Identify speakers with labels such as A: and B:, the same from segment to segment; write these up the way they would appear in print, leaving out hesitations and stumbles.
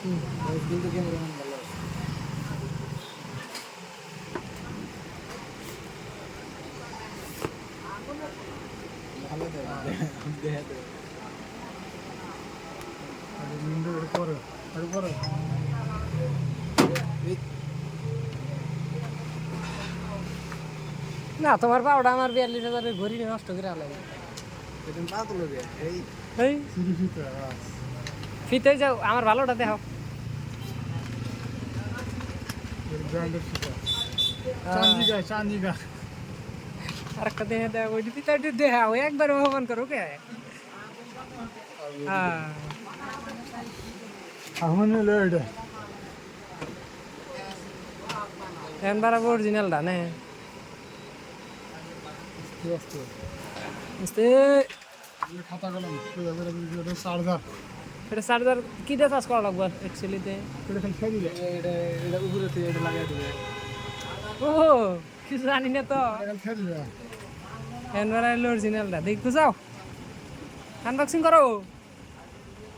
A: কিন্তু ক্যামেরাম্যান ভালো আছে। ভালো দেয় দেখা দেয়।
B: না তোমার পাউডা আমার 42,000 ঘড়ি নষ্ট করে লাগে।
A: এদিন পা তুলে দেয় এই
B: এই ফিতে যাও আমার ভালোটা দেখাও। আরেকটা দেখে দেখ ওই ফিতে দেখাও একবার অপমান করো কে। হ্যাঁ এখন বারাবো অরিজিনালটা নে এটা চার্জার কি দিয়ে চার্জ করা লাগবে অ্যাকচুয়ালিতে?
A: এটা উপরে থেকে এটা লাগাই দেবে।
B: ও কিছু জানি না তো। এনবার আইলো অরিজিনালটা দেখতে যাও, আনবক্সিং করো।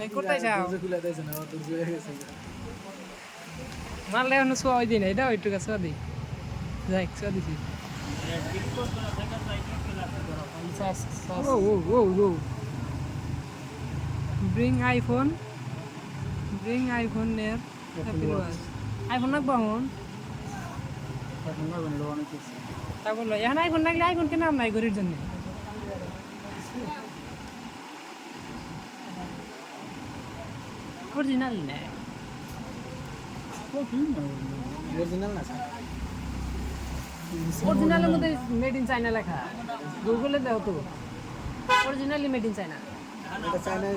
B: এই করতে চাও
A: খুলে দিয়েছে না তোর হয়ে গেছে।
B: মারলে এখন শোয়া ওই দিন এটা ওইটুকু শোয়া দিই যাই শোয়া দিছি। ও ব্রিং আইফোন নেয়ার হ্যাপি ওয়াচ আইফোন রাখবো এখন তা বললো এখন আইফোন রাখলে আইফোন কেন নাই ঘড়ির জন্য অরিজিনাল নেয়
A: অরিজিনাল না
B: অরিজিনালের মধ্যে মেড ইন চায়না লেখা গুগলে দাও তো অরিজিনালি মেড ইন চায়না
A: এটা চায়না